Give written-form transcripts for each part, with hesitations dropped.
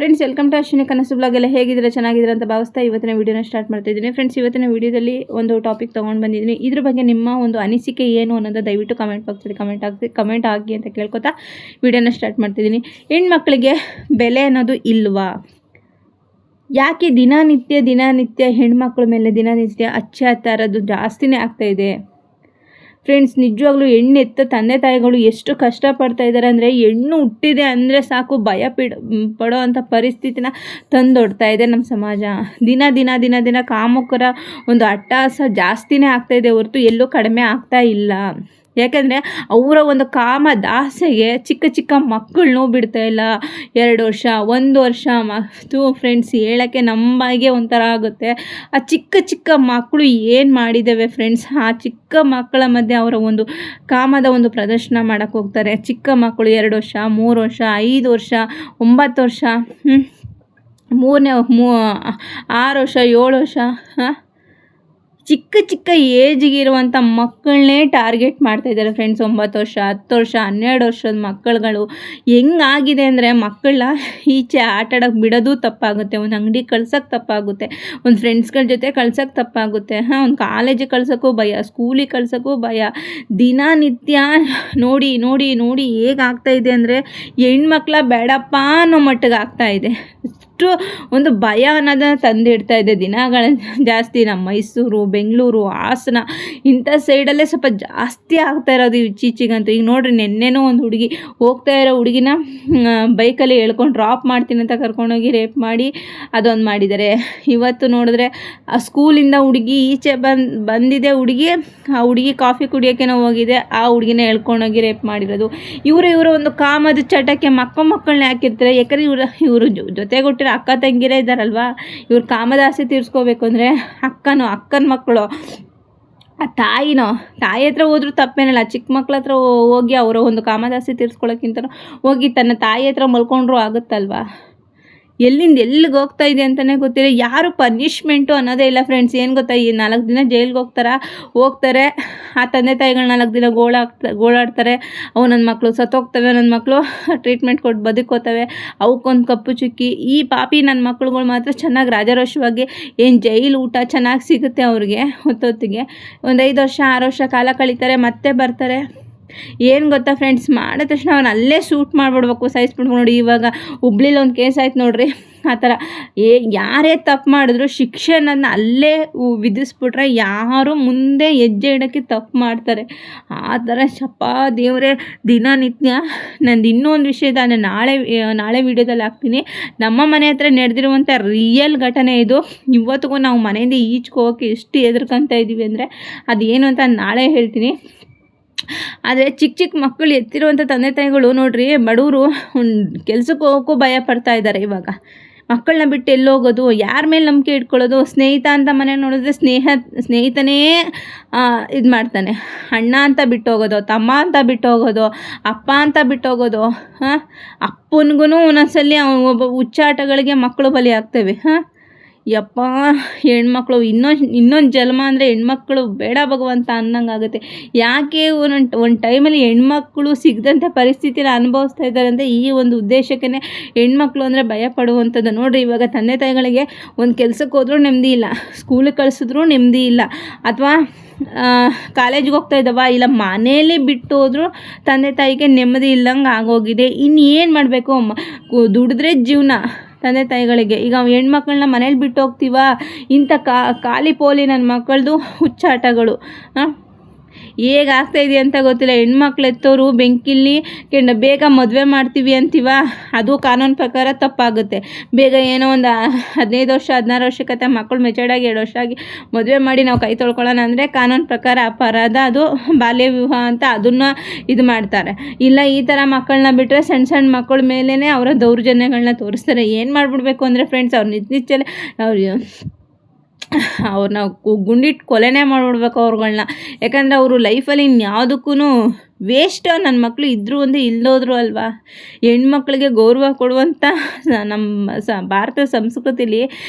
Friends, welcome to Ashwini ಕನಸು blog. ಎಲ್ಲ ಹೇಗಿದ್ರೆ ಚೆನ್ನಾಗಿದ್ರೆ ಅಂತ ಭಾವಿಸ್ತಾ ಇವತ್ತಿನ ವಿಡಿಯೋನ ಸ್ಟಾರ್ಟ್ ಮಾಡ್ತಾ ಇದ್ದೀನಿ. ಫ್ರೆಂಡ್ಸ್, ಇವತ್ತಿನ ವಿಡಿಯೋದಲ್ಲಿ ಒಂದು ಟಾಪಿಕ್ ತೊಗೊಂಡು ಬಂದಿದ್ದೀನಿ. ಇದ್ರ ಬಗ್ಗೆ ನಿಮ್ಮ ಒಂದು ಅನಿಸಿಕೆ ಏನು ಅನ್ನೋದು ದಯವಿಟ್ಟು ಕಮೆಂಟ್ ಬಾಕ್ಸಲ್ಲಿ ಕಮೆಂಟ್ ಆಗಿ ಅಂತ ಕೇಳ್ಕೊತಾ ವಿಡಿಯೋನ ಸ್ಟಾರ್ಟ್ ಮಾಡ್ತಿದ್ದೀನಿ. ಹೆಣ್ಮಕ್ಳಿಗೆ ಬೆಲೆ ಅನ್ನೋದು ಇಲ್ವಾ? ಯಾಕೆ ದಿನನಿತ್ಯ ಹೆಣ್ಮಕ್ಳ ಮೇಲೆ ದಿನನಿತ್ಯ ಅತ್ಯಾಚಾರದ್ದು ಜಾಸ್ತಿನೇ ಆಗ್ತಾಯಿದೆ? ಫ್ರೆಂಡ್ಸ್, ನಿಜವಾಗ್ಲೂ ಹೆಣ್ಣೆತ್ತ ತಂದೆ ತಾಯಿಗಳು ಎಷ್ಟು ಕಷ್ಟಪಡ್ತಾ ಇದ್ದಾರೆ ಅಂದರೆ, ಹೆಣ್ಣು ಹುಟ್ಟಿದೆ ಅಂದರೆ ಸಾಕು ಭಯ ಪಡೋ ಅಂಥ ಪರಿಸ್ಥಿತಿನ ತಂದೊಡ್ತಾ ಇದೆ ನಮ್ಮ ಸಮಾಜ. ದಿನ ಕಾಮುಕರ ಒಂದು ಅಟ್ಟಹಾಸ ಜಾಸ್ತಿನೇ ಆಗ್ತಾಯಿದೆ ಹೊರತು ಎಲ್ಲೂ ಕಡಿಮೆ ಆಗ್ತಾ ಇಲ್ಲ. ಯಾಕಂದರೆ ಅವರ ಒಂದು ಕಾಮದಾಸೆಗೆ ಚಿಕ್ಕ ಮಕ್ಕಳನ್ನೂ ಬಿಡ್ತಾ ಇಲ್ಲ. 2 ವರ್ಷ 1 ವರ್ಷ ಫ್ರೆಂಡ್ಸ್, ಹೇಳೋಕ್ಕೆ ನಮ್ಮಾಗೆ ಒಂಥರ ಆಗುತ್ತೆ. ಆ ಚಿಕ್ಕ ಮಕ್ಕಳು ಏನು ಮಾಡಿದ್ದೇವೆ ಫ್ರೆಂಡ್ಸ್? ಆ ಚಿಕ್ಕ ಮಕ್ಕಳ ಮಧ್ಯೆ ಅವರ ಒಂದು ಕಾಮದ ಒಂದು ಪ್ರದರ್ಶನ ಮಾಡೋಕ್ಕೆ ಹೋಗ್ತಾರೆ. ಚಿಕ್ಕ ಮಕ್ಕಳು 2 ವರ್ಷ 3 ವರ್ಷ 5 ವರ್ಷ 9 ವರ್ಷ 6 ವರ್ಷ 7 ವರ್ಷ ಚಿಕ್ಕ ಏಜಿಗೆ ಇರುವಂಥ ಮಕ್ಕಳನ್ನೇ ಟಾರ್ಗೆಟ್ ಮಾಡ್ತಾಯಿದ್ದಾರೆ ಫ್ರೆಂಡ್ಸ್. 9 ವರ್ಷ 10 ವರ್ಷ 12 ವರ್ಷದ ಮಕ್ಕಳುಗಳು ಹೆಂಗಾಗಿದೆ ಅಂದರೆ, ಮಕ್ಕಳನ್ನ ಈಚೆ ಆಟಾಡೋಕ್ಕೆ ಬಿಡೋದು ತಪ್ಪಾಗುತ್ತೆ, ಒಂದು ಅಂಗಡಿ ಕಳ್ಸೋಕ್ಕೆ ತಪ್ಪಾಗುತ್ತೆ, ಒಂದು ಫ್ರೆಂಡ್ಸ್ಗಳ ಜೊತೆ ಕಳ್ಸೋಕ್ಕೆ ತಪ್ಪಾಗುತ್ತೆ, ಒಂದು ಕಾಲೇಜಿಗೆ ಕಳ್ಸೋಕ್ಕೂ ಭಯ, ಸ್ಕೂಲಿಗೆ ಕಳ್ಸೋಕ್ಕೂ ಭಯ. ದಿನನಿತ್ಯ ನೋಡಿ ಹೇಗಾಗ್ತಾಯಿದೆ ಅಂದರೆ, ಹೆಣ್ಮಕ್ಳ ಬೇಡಪ್ಪ ಅನ್ನೋ ಮಟ್ಟಿಗೆ ಆಗ್ತಾಯಿದೆ. ಒಂದು ಭಯ ಅನ್ನೋದನ್ನು ತಂದಿಡ್ತಾ ಇದೆ ದಿನಗಳ ಜಾಸ್ತಿ. ನಮ್ಮ ಮೈಸೂರು, ಬೆಂಗಳೂರು, ಹಾಸನ ಇಂಥ ಸೈಡಲ್ಲೇ ಸ್ವಲ್ಪ ಜಾಸ್ತಿ ಆಗ್ತಾ ಇರೋದು ಇತ್ತೀಚೆಗಂತೂ. ಈಗ ನೋಡ್ರಿ, ನೆನ್ನೆನೂ ಒಂದು ಹುಡುಗಿ ಹೋಗ್ತಾ ಇರೋ ಹುಡುಗಿನ ಬೈಕಲ್ಲಿ ಹೇಳ್ಕೊಂಡು ಡ್ರಾಪ್ ಮಾಡ್ತೀನಿ ಅಂತ ಕರ್ಕೊಂಡೋಗಿ ರೇಪ್ ಮಾಡಿ ಅದೊಂದು ಮಾಡಿದ್ದಾರೆ. ಇವತ್ತು ನೋಡಿದ್ರೆ ಆ ಸ್ಕೂಲಿಂದ ಹುಡುಗಿ ಈಚೆ ಬಂದಿದೆ. ಆ ಹುಡುಗಿ ಕಾಫಿ ಕುಡಿಯೋಕ್ಕೇನೋ ಹೋಗಿದೆ, ಆ ಹುಡುಗಿನ ಹೇಳ್ಕೊಂಡೋಗಿ ರೇಪ್ ಮಾಡಿರೋದು. ಇವರು ಒಂದು ಕಾಮದ ಚಟಕ್ಕೆ ಮಕ್ಕಳನ್ನ ಹಾಕಿರ್ತಾರೆ. ಯಾಕಂದರೆ ಇವರು ಜೊತೆಗೊಟ್ಟಿರೋ ಅಕ್ಕ ತಂಗಿರೇ ಇದ್ದಾರಲ್ವ, ಇವ್ರ ಕಾಮದಾಸೆ ತೀರಿಸ್ಕೋಬೇಕು ಅಂದರೆ ಅಕ್ಕನ ಮಕ್ಕಳು ಆ ತಾಯಿ ಹತ್ರ ಹೋದ್ರೂ ತಪ್ಪೇನಲ್ಲ. ಚಿಕ್ಕ ಮಕ್ಳ ಹತ್ರ ಹೋಗಿ ಅವರ ಒಂದು ಕಾಮದಾಸೆ ತೀರಿಸ್ಕೊಳ್ಳೋಕ್ಕಿಂತ ಹೋಗಿ ತನ್ನ ತಾಯಿ ಹತ್ರ ಮಲ್ಕೊಂಡ್ರೂ ಆಗುತ್ತಲ್ವ. ಎಲ್ಲಿಗೆ ಹೋಗ್ತಾ ಇದೆ ಅಂತಲೇ ಗೊತ್ತಿಲ್ಲ. ಯಾರು ಪನಿಷ್ಮೆಂಟು ಅನ್ನೋದೇ ಇಲ್ಲ ಫ್ರೆಂಡ್ಸ್. ಏನು ಗೊತ್ತಾ, ಈ 4 ದಿನ ಜೈಲಿಗೆ ಹೋಗ್ತಾರೆ. ಆ ತಂದೆ ತಾಯಿಗಳು 4 ದಿನ ಗೋಳಾಡ್ತಾರೆ. ನನ್ನ ಮಕ್ಕಳು ಸತ್ತೋಗ್ತವೆ, ನನ್ನ ಮಕ್ಕಳು ಟ್ರೀಟ್ಮೆಂಟ್ ಕೊಟ್ಟು ಬದುಕೋತವೆ, ಅವಕ್ಕೊಂದು ಕಪ್ಪು ಚುಕ್ಕಿ. ಈ ಪಾಪಿ ನನ್ನ ಮಕ್ಕಳುಗಳು ಮಾತ್ರ ಚೆನ್ನಾಗಿ ರಾಜಾರೋಷವಾಗಿ ಜೈಲು ಊಟ ಚೆನ್ನಾಗಿ ಸಿಗುತ್ತೆ ಅವ್ರಿಗೆ. ಹೊತ್ತೊತ್ತಿಗೆ ಒಂದು 5 ವರ್ಷ 6 ವರ್ಷ ಕಾಲ ಕಳೀತಾರೆ, ಮತ್ತೆ ಬರ್ತಾರೆ. ಏನು ಗೊತ್ತಾ ಫ್ರೆಂಡ್ಸ್, ಮಾಡಿದ ತಕ್ಷಣ ಅವ್ನು ಅಲ್ಲೇ ಶೂಟ್ ಮಾಡಿಬಿಡ್ಬೇಕು, ಸಾಯಿಸ್ಬಿಡ್ಬೇಕು. ನೋಡಿ, ಇವಾಗ ಹುಬ್ಳಿಲಿ ಒಂದು ಕೇಸ್ ಆಯ್ತು ನೋಡ್ರಿ, ಆ ಥರ ಯಾರೇ ತಪ್ಪು ಮಾಡಿದ್ರು ಶಿಕ್ಷೆ ಅನ್ನೋದನ್ನ ಅಲ್ಲೇ ವಿಧಿಸ್ಬಿಟ್ರೆ ಯಾರು ಮುಂದೆ ಹೆಜ್ಜೆ ಇಡೋಕ್ಕೆ ತಪ್ಪು ಮಾಡ್ತಾರೆ. ಆ ಥರ ದೇವರೇ, ದಿನನಿತ್ಯ ನಂದು ಇನ್ನೊಂದು ವಿಷಯದ ನಾಳೆ ವೀಡಿಯೋದಲ್ಲಿ ಹಾಕ್ತೀನಿ. ನಮ್ಮ ಮನೆ ಹತ್ರ ನಡೆದಿರುವಂಥ ರಿಯಲ್ ಘಟನೆ ಇದು. ಇವತ್ತಿಗೂ ನಾವು ಮನೆಯಿಂದ ಈಚೆಗೆ ಹೋಗೋಕ್ಕೆ ಎಷ್ಟು ಹೆದರ್ಕೊತಾ ಇದ್ದೀವಿ ಅಂದರೆ, ಅದೇನು ಅಂತ ನಾಳೆ ಹೇಳ್ತೀನಿ. ಆದರೆ ಚಿಕ್ಕ ಮಕ್ಕಳು ಎತ್ತಿರುವಂಥ ತಂದೆ ತಾಯಿಗಳು ನೋಡ್ರಿ, ಬಡವರು ಕೆಲ್ಸಕ್ಕೆ ಹೋಗೋಕ್ಕೂ ಭಯ ಪಡ್ತಾ ಇದ್ದಾರೆ. ಇವಾಗ ಮಕ್ಕಳನ್ನ ಬಿಟ್ಟು ಎಲ್ಲೋಗೋದು, ಯಾರ ಮೇಲೆ ನಂಬಿಕೆ ಇಟ್ಕೊಳ್ಳೋದು? ಸ್ನೇಹಿತ ಅಂತ ಮನೆ ನೋಡಿದ್ರೆ ಸ್ನೇಹಿತನೇ ಇದು ಮಾಡ್ತಾನೆ, ಅಣ್ಣ ಅಂತ ಬಿಟ್ಟು ಹೋಗೋದು, ತಮ್ಮ ಅಂತ ಬಿಟ್ಟು ಹೋಗೋದು, ಅಪ್ಪ ಅಂತ ಬಿಟ್ಟು ಹೋಗೋದು. ಅಪ್ಪನಿಗೂ ಒಂದೊಂದ್ಸಲಿ ಒಬ್ಬ ಹುಚ್ಚಾಟಗಳಿಗೆ ಮಕ್ಕಳು ಬಲಿ ಆಗ್ತವೆ. ಯಪ್ಪ, ಹೆಣ್ಮಕ್ಳು ಇನ್ನೊಂದು ಜನ್ಮ ಅಂದರೆ ಹೆಣ್ಮಕ್ಳು ಬೇಡ ಭಗವಂತ ಅನ್ನಂಗಾಗುತ್ತೆ. ಯಾಕೆ ಒಂದು ಟೈಮಲ್ಲಿ ಹೆಣ್ಮಕ್ಳು ಸಿಗದಂಥ ಪರಿಸ್ಥಿತಿನ ಅನುಭವಿಸ್ತಾ ಇದ್ದಾರೆ ಅಂದರೆ, ಈ ಒಂದು ಉದ್ದೇಶಕ್ಕೇ ಹೆಣ್ಮಕ್ಳು ಅಂದರೆ ಭಯ ಪಡುವಂಥದ್ದು. ನೋಡಿರಿ, ಇವಾಗ ತಂದೆ ತಾಯಿಗಳಿಗೆ ಒಂದು ಕೆಲಸಕ್ಕೆ ಹೋದ್ರೂ ನೆಮ್ಮದಿ ಇಲ್ಲ, ಸ್ಕೂಲಿಗೆ ಕಳಿಸಿದ್ರೂ ನೆಮ್ಮದಿ ಇಲ್ಲ, ಅಥವಾ ಕಾಲೇಜಿಗೆ ಹೋಗ್ತಾ ಇದ್ದಾವ ಇಲ್ಲ ಮನೇಲಿ ಬಿಟ್ಟು ಹೋದರೂ ತಂದೆ ತಾಯಿಗೆ ನೆಮ್ಮದಿ ಇಲ್ಲಂಗೆ ಆಗೋಗಿದೆ. ಇನ್ನು ಏನು ಮಾಡಬೇಕು? ದುಡಿದ್ರೆ ಜೀವನ ತಂದೆ ತಾಯಿಗಳಿಗೆ. ಈಗ ಹೆಣ್ಮಕ್ಳನ್ನ ಮನೇಲಿ ಬಿಟ್ಟು ಹೋಗ್ತೀವ, ಇಂಥ ಖಾಲಿ ಪೋಲಿ ನನ್ನ ಮಕ್ಕಳದು ಹುಚ್ಚಾಟಗಳು ಹೇಗಾಗ್ತಾಯಿದೆ ಅಂತ ಗೊತ್ತಿಲ್ಲ. ಹೆಣ್ಮಕ್ಳು ಎತ್ತೋರು ಬೆಂಕಿಲಿ ಬೇಗ ಮದುವೆ ಮಾಡ್ತೀವಿ ಅಂತೀವ, ಅದು ಕಾನೂನು ಪ್ರಕಾರ ತಪ್ಪಾಗುತ್ತೆ. ಬೇಗ ಏನೋ ಒಂದು 15 ವರ್ಷ 16 ವರ್ಷಕ್ಕೆ ಮಕ್ಕಳು ಮೆಚೂರ್ಡಾಗಿ 2 ವರ್ಷ ಆಗಿ ಮದುವೆ ಮಾಡಿ ನಾವು ಕೈ ತೊಳ್ಕೊಳ್ಳೋಣ ಅಂದರೆ ಕಾನೂನು ಪ್ರಕಾರ ಅಪರಾಧ, ಅದು ಬಾಲ್ಯ ವಿವಾಹ ಅಂತ ಅದನ್ನು ಇದು ಮಾಡ್ತಾರೆ. ಇಲ್ಲ, ಈ ಥರ ಮಕ್ಕಳನ್ನ ಬಿಟ್ಟರೆ ಸಣ್ಣ ಮಕ್ಕಳ ಮೇಲೇ ಅವರ ದೌರ್ಜನ್ಯಗಳನ್ನ ತೋರಿಸ್ತಾರೆ. ಏನು ಮಾಡಿಬಿಡ್ಬೇಕು ಅಂದರೆ ಫ್ರೆಂಡ್ಸ್, ಅವ್ರು ನಿತ್ಯಲೇ ಅವ್ರನ್ನ ಗುಂಡಿಟ್ಟು ಕೊಲೆನೇ ಮಾಡಿಬಿಡ್ಬೇಕು ಅವ್ರುಗಳನ್ನ. ಯಾಕಂದರೆ ಅವರು ಲೈಫಲ್ಲಿ ಇನ್ಯಾವುದಕ್ಕೂ ವೇಸ್ಟ್ ನನ್ನ ಮಕ್ಕಳು ಇದ್ದರೂ ಒಂದು ಇಲ್ಲೋದ್ರು ಅಲ್ವಾ. ಹೆಣ್ಮಕ್ಳಿಗೆ ಗೌರವ ಕೊಡುವಂಥ ನಮ್ಮ ಭಾರತ ಸಂಸ್ಕೃತಿಲಿ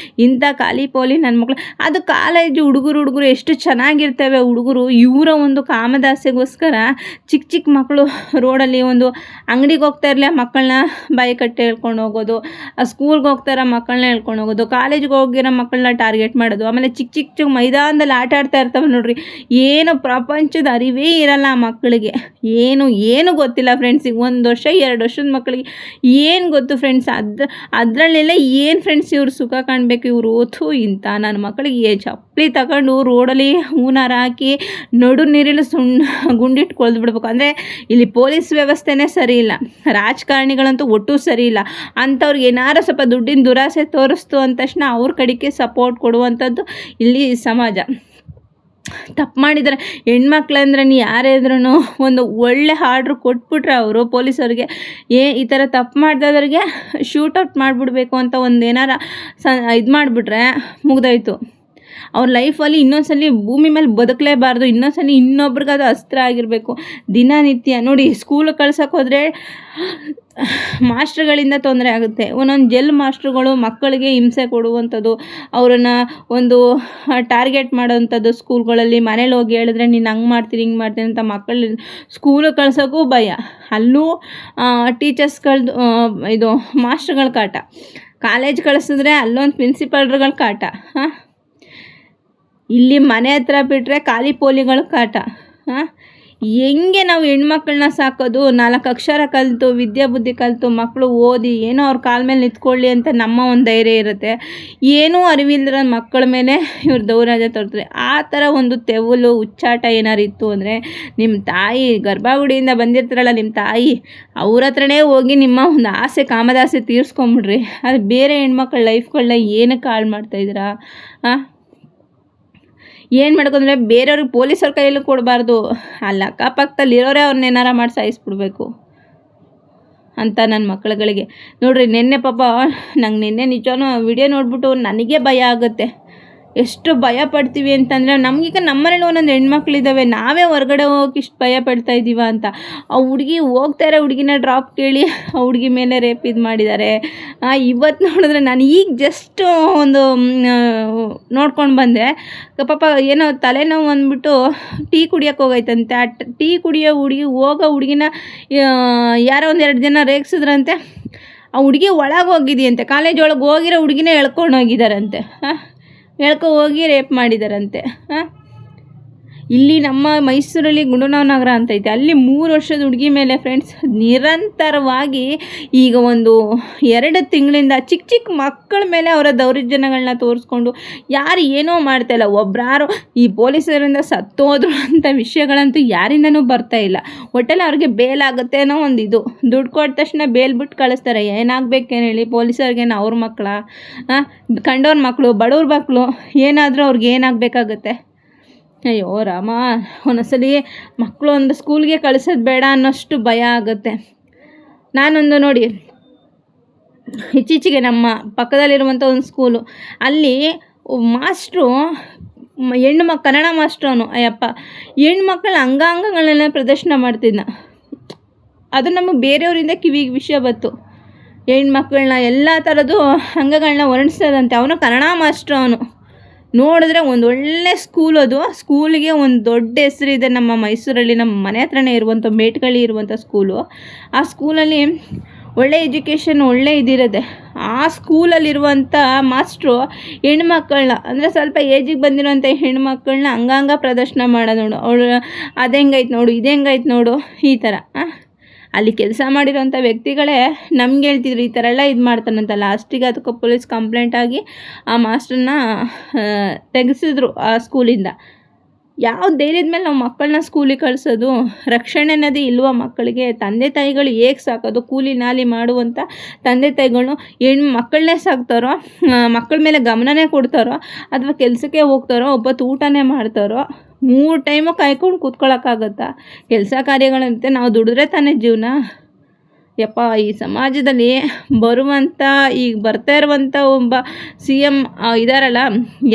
ಇಂಥ ಖಾಲಿ ಪೋಲಿ ನನ್ನ ಮಕ್ಕಳು, ಅದು ಕಾಲೇಜು ಹುಡುಗರು ಎಷ್ಟು ಚೆನ್ನಾಗಿರ್ತವೆ ಹುಡುಗರು. ಇವರ ಒಂದು ಕಾಮದಾಸೆಗೋಸ್ಕರ ಚಿಕ್ಕ ಚಿಕ್ಕ ಮಕ್ಕಳು ರೋಡಲ್ಲಿ ಒಂದು ಅಂಗಡಿಗೆ ಹೋಗ್ತಾ ಇರಲಿ ಆ ಮಕ್ಕಳನ್ನ ಬಾಯಿ ಕಟ್ಟಿ ಹೇಳ್ಕೊಂಡು ಹೋಗೋದು, ಸ್ಕೂಲ್ಗೆ ಹೋಗ್ತಾರ ಮಕ್ಕಳನ್ನ ಹೇಳ್ಕೊಂಡು ಹೋಗೋದು, ಕಾಲೇಜ್ಗೆ ಹೋಗಿರೋ ಮಕ್ಕಳನ್ನ ಟಾರ್ಗೆಟ್ ಮಾಡೋದು, ಆಮೇಲೆ ಚಿಕ್ಕ ಚಿಕ್ಕ ಮೈದಾನದಲ್ಲಿ ಆಟ ಆಡ್ತಾ ಇರ್ತಾವೆ ನೋಡ್ರಿ. ಏನು ಪ್ರಪಂಚದ ಅರಿವೇ ಇರಲ್ಲ ಆ ಮಕ್ಕಳಿಗೆ, ಏನು ಗೊತ್ತಿಲ್ಲ ಫ್ರೆಂಡ್ಸ್. ಈಗ 1 ವರ್ಷ 2 ವರ್ಷದ ಮಕ್ಕಳಿಗೆ ಏನು ಗೊತ್ತು ಫ್ರೆಂಡ್ಸ್. ಅದರಲ್ಲೆಲ್ಲ ಏನು ಫ್ರೆಂಡ್ಸ್ ಇವ್ರು ಸುಖ ಕಾಣಬೇಕು ಇವರು. ಓಥು ಇಂಥ ನನ್ನ ಮಕ್ಕಳಿಗೆ ಚಪ್ಪಲಿ ತಗೊಂಡು ರೋಡಲ್ಲಿ ಹೂನಾರ ಹಾಕಿ ನಡು ನೀರಿಲು ಗುಂಡಿಟ್ಟು ಕೊಳ್ದು ಬಿಡ್ಬೇಕು. ಅಂದರೆ ಇಲ್ಲಿ ಪೊಲೀಸ್ ವ್ಯವಸ್ಥೆನೇ ಸರಿ ಇಲ್ಲ, ರಾಜಕಾರಣಿಗಳಂತೂ ಒಟ್ಟು ಸರಿ ಇಲ್ಲ. ಅಂಥವ್ರಿಗೆ ಏನಾರು ಸ್ವಲ್ಪ ದುಡ್ಡಿನ ದುರಾಸೆ ತೋರಿಸ್ತು ಅಂದ ತಕ್ಷಣ ಅವ್ರ ಕಡೆಗೆ ಸಪೋರ್ಟ್ ಕೊಡುವಂಥದ್ದು ಇಲ್ಲಿ ಸಮಾಜ. ತಪ್ಪು ಮಾಡಿದರೆ ಹೆಣ್ಮಕ್ಳಂದ್ರೆ ಯಾರೇ ಇದ್ರೂ ಒಂದು ಒಳ್ಳೆ ಆರ್ಡ್ರ್ ಕೊಟ್ಬಿಟ್ರೆ ಅವರು ಪೊಲೀಸವ್ರಿಗೆ ಈ ಥರ ತಪ್ಪು ಮಾಡಿದವ್ರಿಗೆ ಶೂಟೌಟ್ ಮಾಡಿಬಿಡ್ಬೇಕು ಅಂತ ಒಂದು ಏನಾರ ಇದು ಮಾಡಿಬಿಟ್ರೆ ಮುಗ್ದೋಯ್ತು. ಅವ್ರ ಲೈಫಲ್ಲಿ ಇನ್ನೊಂದ್ಸಲಿ ಭೂಮಿ ಮೇಲೆ ಬದುಕಲೇಬಾರ್ದು, ಇನ್ನೊಂದ್ಸಲಿ ಇನ್ನೊಬ್ರಿಗೆ ಅದು ಅಸ್ತ್ರ ಆಗಿರಬೇಕು. ದಿನನಿತ್ಯ ನೋಡಿ ಸ್ಕೂಲಿಗೆ ಕಳ್ಸೋಕೆ ಹೋದರೆ ಮಾಸ್ಟ್ರುಗಳಿಂದ ತೊಂದರೆ ಆಗುತ್ತೆ. ಒಂದೊಂದು ಜೆಲ್ ಮಾಸ್ಟ್ರುಗಳು ಮಕ್ಕಳಿಗೆ ಹಿಂಸೆ ಕೊಡುವಂಥದ್ದು, ಅವರನ್ನು ಒಂದು ಟಾರ್ಗೆಟ್ ಮಾಡೋವಂಥದ್ದು ಸ್ಕೂಲ್ಗಳಲ್ಲಿ. ಮನೇಲಿ ಹೋಗಿ ಹೇಳಿದ್ರೆ ನೀನು ಹಂಗೆ ಮಾಡ್ತೀನಿ ಹಿಂಗೆ ಮಾಡ್ತೀನಿ ಅಂತ ಮಕ್ಕಳು ಸ್ಕೂಲಿಗೆ ಕಳ್ಸೋಕ್ಕೂ ಭಯ. ಅಲ್ಲೂ ಟೀಚರ್ಸ್ಗಳದ್ದು ಇದು ಮಾಸ್ಟ್ರುಗಳ ಕಾಟ. ಕಾಲೇಜ್ ಕಳಿಸಿದ್ರೆ ಅಲ್ಲೊಂದು ಪ್ರಿನ್ಸಿಪಾಲ್ರುಗಳ ಕಾಟ. ಇಲ್ಲಿ ಮನೆ ಹತ್ರ ಬಿಟ್ಟರೆ ಖಾಲಿ ಪೋಲಿಗಳ ಕಾಟ. ಹೆಂಗೆ ನಾವು ಹೆಣ್ಮಕ್ಳನ್ನ ಸಾಕೋದು? 4 ಅಕ್ಷರ ಕಲಿತು ವಿದ್ಯಾಬುದ್ಧಿ ಕಲಿತು ಮಕ್ಕಳು ಓದಿ ಏನೋ ಅವ್ರ ಕಾಲ ಮೇಲೆ ನಿಂತ್ಕೊಳ್ಳಿ ಅಂತ ನಮ್ಮ ಒಂದು ಧೈರ್ಯ ಇರುತ್ತೆ. ಏನೂ ಅರಿವಿಲ್ಲದ ಮಕ್ಕಳ ಮೇಲೆ ಇವ್ರು ದೌರ್ಜನ್ಯ ತೋರ್ತಾರೆ. ಆ ಥರ ಒಂದು ತೆವಲು ಹುಚ್ಚಾಟ ಏನಾರು ಇತ್ತು ಅಂದರೆ ನಿಮ್ಮ ತಾಯಿ ಗರ್ಭಗುಡಿಯಿಂದ ಬಂದಿರ್ತಾರಲ್ಲ ನಿಮ್ಮ ತಾಯಿ, ಅವ್ರ ಹತ್ರನೇ ಹೋಗಿ ನಿಮ್ಮ ಒಂದು ಆಸೆ ಕಾಮದಾಸೆ ತೀರಿಸ್ಕೊಂಬಿಡ್ರಿ. ಅದು ಬೇರೆ ಹೆಣ್ಮಕ್ಳ ಲೈಫ್ಗಳನ್ನ ಏನಕ್ಕೆ ಹಾಳು ಮಾಡ್ತಾಯಿದ್ದೀರಾ? ಏನು ಮಾಡ್ಕೊಂಡ್ರೆ ಬೇರೆಯವ್ರಿಗೆ ಪೊಲೀಸವ್ರ ಕೈಯಲ್ಲೂ ಕೊಡಬಾರ್ದು, ಅಲ್ಲಿ ಅಕ್ಕಪಕ್ಕದಲ್ಲಿರೋರೇ ಅವ್ರನ್ನ ಏನಾರ ಮಾಡಿ ಸಾಯಿಸ್ಬಿಡ್ಬೇಕು ಅಂತ ನನ್ನ ಮಕ್ಕಳುಗಳಿಗೆ. ನೋಡಿರಿ ನಿನ್ನೆ ಪಾಪ ನಂಗೆ ನಿಜವೂ ವಿಡಿಯೋ ನೋಡ್ಬಿಟ್ಟು ನನಗೆ ಭಯ ಆಗುತ್ತೆ. ಎಷ್ಟು ಭಯ ಪಡ್ತೀವಿ ಅಂತಂದರೆ ನಮಗೀಗ ನಮ್ಮನೇಲಿ ಒಂದೊಂದು ಹೆಣ್ಮಕ್ಳಿದ್ದಾವೆ, ನಾವೇ ಹೊರಗಡೆ ಹೋಗೋಕೆ ಇಷ್ಟು ಭಯ ಪಡ್ತಾ ಇದ್ದೀವ ಅಂತ. ಆ ಹುಡುಗಿ ಹೋಗ್ತಾ ಇರೋ ಹುಡುಗಿನ ಡ್ರಾಪ್ ಕೇಳಿ ಆ ಹುಡುಗಿ ಮೇಲೆ ರೇಪ್ ಇದು ಮಾಡಿದ್ದಾರೆ. ಇವತ್ತು ನೋಡಿದ್ರೆ ನಾನು ಈಗ ಜಸ್ಟ್ ಒಂದು ನೋಡ್ಕೊಂಡು ಬಂದೆ. ಪಾಪ ಏನೋ ತಲೆನೋವು ಅಂದ್ಬಿಟ್ಟು ಟೀ ಕುಡಿಯೋಕೆ ಹೋಗೈತಂತೆ. ಆ ಟೀ ಕುಡಿಯೋ ಹುಡುಗಿನ ಯಾರೋ 1-2 ಜನ ರೇಗಿಸಿದ್ರಂತೆ. ಆ ಹುಡುಗಿ ಒಳಗೆ ಹೋಗಿದೆಯಂತೆ, ಕಾಲೇಜ್ ಒಳಗೆ ಹೋಗಿರೋ ಹುಡುಗಿನೇ ಎಳ್ಕೊಂಡು ಹೋಗಿದ್ದಾರಂತೆ. ಹೋಗಿ ರೇಪ್ ಮಾಡಿದಾರಂತೆ. ಇಲ್ಲಿ ನಮ್ಮ ಮೈಸೂರಲ್ಲಿ ಗುಂಡೂರಾವ್ ನಗರ ಅಂತೈತೆ, ಅಲ್ಲಿ 3 ವರ್ಷದ ಹುಡುಗಿ ಮೇಲೆ ಫ್ರೆಂಡ್ಸ್ ನಿರಂತರವಾಗಿ ಈಗ ಒಂದು 2 ತಿಂಗಳಿಂದ ಚಿಕ್ಕ ಚಿಕ್ಕ ಮಕ್ಕಳ ಮೇಲೆ ಅವರ ದೌರ್ಜನ್ಯಗಳನ್ನ ತೋರಿಸ್ಕೊಂಡು ಯಾರು ಏನೋ ಮಾಡ್ತಾಯಿಲ್ಲ. ಒಬ್ಬರಾರು ಈ ಪೊಲೀಸರಿಂದ ಸತ್ತೋದ್ರು ಅಂತ ವಿಷಯಗಳಂತೂ ಯಾರಿಂದನೂ ಬರ್ತಾ ಇಲ್ಲ. ಒಟ್ಟಲ್ಲಿ ಅವ್ರಿಗೆ ಬೇಲ್ ಆಗುತ್ತೆ ಅನ್ನೋ ಒಂದು ಇದು, ದುಡ್ಡು ಕೊಟ್ಟ ತಕ್ಷಣ ಬೇಲ್ ಬಿಟ್ಟು ಕಳಿಸ್ತಾರೆ. ಏನಾಗಬೇಕೇನು ಹೇಳಿ ಪೊಲೀಸರಿಗೇನು ಅವ್ರ ಮಕ್ಕಳ, ಕಂಡವ್ರ ಮಕ್ಕಳು, ಬಡವ್ರ ಮಕ್ಕಳು, ಏನಾದರೂ ಅವ್ರಿಗೆ ಏನಾಗಬೇಕಾಗತ್ತೆ? ಅಯ್ಯೋ ರಾಮ, ಒಂದೊಂದ್ಸಲಿ ಮಕ್ಕಳು ಒಂದು ಸ್ಕೂಲ್ಗೆ ಕಳಿಸೋದು ಬೇಡ ಅನ್ನೋಷ್ಟು ಭಯ ಆಗುತ್ತೆ. ನಾನೊಂದು ನೋಡಿ ಇತ್ತೀಚೆಗೆ ನಮ್ಮ ಪಕ್ಕದಲ್ಲಿರುವಂಥ ಒಂದು ಸ್ಕೂಲು, ಅಲ್ಲಿ ಮಾಸ್ಟ್ರು ಕನ್ನಡ ಮಾಸ್ಟ್ರು ಅವನು, ಅಯ್ಯಪ್ಪ ಹೆಣ್ಮಕ್ಳ ಅಂಗಾಂಗಗಳನ್ನೆಲ್ಲ ಪ್ರದರ್ಶನ ಮಾಡ್ತಿದ್ದ. ಅದು ನಮಗೆ ಬೇರೆಯವರಿಂದ ಕಿವಿಗೆ ವಿಷಯ ಬಂತು. ಹೆಣ್ಮಕ್ಳನ್ನ ಎಲ್ಲ ಥರದ್ದು ಅಂಗಗಳನ್ನ ವರ್ಣಿಸೋದಂತೆ. ಅವನು ಕನ್ನಡ ಮಾಸ್ಟ್ರು. ಅವನು ನೋಡಿದ್ರೆ ಒಂದು ಒಳ್ಳೆ ಸ್ಕೂಲ್, ಅದು ಸ್ಕೂಲಿಗೆ ಒಂದು ದೊಡ್ಡ ಹೆಸರಿದೆ ನಮ್ಮ ಮೈಸೂರಲ್ಲಿ. ನಮ್ಮ ಮನೆ ಹತ್ರನೇ ಇರುವಂಥ ಮೇಟ್ಗಳ್ಳಿ ಇರುವಂಥ ಸ್ಕೂಲು. ಆ ಸ್ಕೂಲಲ್ಲಿ ಒಳ್ಳೆ ಎಜುಕೇಷನ್ ಒಳ್ಳೆ ಇದಿರುತ್ತೆ. ಆ ಸ್ಕೂಲಲ್ಲಿರುವಂಥ ಮಾಸ್ಟ್ರು ಹೆಣ್ಮಕ್ಳನ್ನ ಅಂದರೆ ಸ್ವಲ್ಪ ಏಜಿಗೆ ಬಂದಿರೋಂಥ ಹೆಣ್ಮಕ್ಳನ್ನ ಅಂಗಾಂಗ ಪ್ರದರ್ಶನ ಮಾಡೋದು. ನೋಡು ಅವಳು ಅದು ಹೆಂಗೈತೆ ನೋಡು, ಇದು ಹೆಂಗೈತೆ ನೋಡು, ಈ ಥರ. ಅಲ್ಲಿ ಕೆಲಸ ಮಾಡಿರೋಂಥ ವ್ಯಕ್ತಿಗಳೇ ನಮ್ಗೆ ಹೇಳ್ತಿದ್ರು ಈ ಥರ ಎಲ್ಲ ಇದು ಮಾಡ್ತಾನಂತ. ಲಾಸ್ಟಿಗೆ ಅದಕ್ಕೆ ಪೊಲೀಸ್ ಕಂಪ್ಲೇಂಟ್ ಆಗಿ ಆ ಮಾಸ್ಟರ್ನ ತೆಗೆಸಿದ್ರು ಆ ಸ್ಕೂಲಿಂದ. ಯಾವ ಧೈರ್ಯದ ಮೇಲೆ ನಾವು ಮಕ್ಕಳನ್ನ ಸ್ಕೂಲಿಗೆ ಕಳಿಸೋದು? ರಕ್ಷಣೆ ಅನ್ನೋದೇ ಇಲ್ವ ಮಕ್ಕಳಿಗೆ? ತಂದೆ ತಾಯಿಗಳು ಹೇಗೆ ಸಾಕೋದು? ಕೂಲಿ ನಾಲಿ ಮಾಡುವಂಥ ತಂದೆ ತಾಯಿಗಳು ಮಕ್ಕಳನ್ನೇ ಸಾಕ್ತಾರೋ, ಮಕ್ಕಳ ಮೇಲೆ ಗಮನನೇ ಕೊಡ್ತಾರೋ, ಅಥವಾ ಕೆಲಸಕ್ಕೆ ಹೋಗ್ತಾರೋ, ಒಬ್ಬತ್ತು ಊಟನೇ ಮಾಡ್ತಾರೋ? 3 ಟೈಮು ಕಾಯ್ಕೊಂಡು ಕೂತ್ಕೊಳ್ಳೋಕ್ಕಾಗತ್ತಾ? ಕೆಲಸ ಕಾರ್ಯಗಳಂತೆ ನಾವು ದುಡಿದ್ರೆ ತಾನೇ ಜೀವನ. ಯಪ್ಪ, ಈ ಸಮಾಜದಲ್ಲಿ ಈಗ ಬರ್ತಾ ಇರುವಂಥ ಒಬ್ಬ CM ಇದ್ದಾರಲ್ಲ,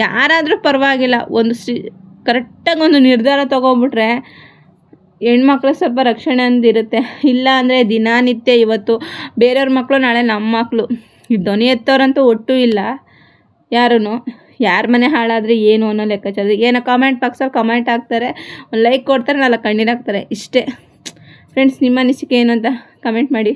ಯಾರಾದರೂ ಪರವಾಗಿಲ್ಲ, ಒಂದು ಕರೆಕ್ಟಾಗಿ ಒಂದು ನಿರ್ಧಾರ ತೊಗೊಂಬಿಟ್ರೆ ಹೆಣ್ಮಕ್ಳು ಸ್ವಲ್ಪ ರಕ್ಷಣೆ ಅಂದಿರುತ್ತೆ. ಇಲ್ಲ ಅಂದರೆ ದಿನನಿತ್ಯ ಇವತ್ತು ಬೇರೆಯವ್ರ ಮಕ್ಕಳು ನಾಳೆ ನಮ್ಮ ಮಕ್ಕಳು. ಈ ಧ್ವನಿ ಎತ್ತೋರಂತೂ ಒಟ್ಟು ಇಲ್ಲ ಯಾರೂ. ಯಾರ ಮನೆ ಹಾಳಾದರೆ ಏನು ಅನ್ನೋ ಲೆಕ್ಕಾಚಾರ. ಏನೋ ಕಾಮೆಂಟ್ ಬಾಕ್ಸಲ್ಲಿ ಕಮೆಂಟ್ ಹಾಕ್ತಾರೆ, ಒಂದು ಲೈಕ್ ಕೊಡ್ತಾರೆ, 4 ಕಣ್ಣೀರು ಹಾಕ್ತಾರೆ, ಇಷ್ಟೇ ಫ್ರೆಂಡ್ಸ್. ನಿಮ್ಮ ಅನಿಸಿಕೆ ಏನು ಅಂತ ಕಮೆಂಟ್ ಮಾಡಿ.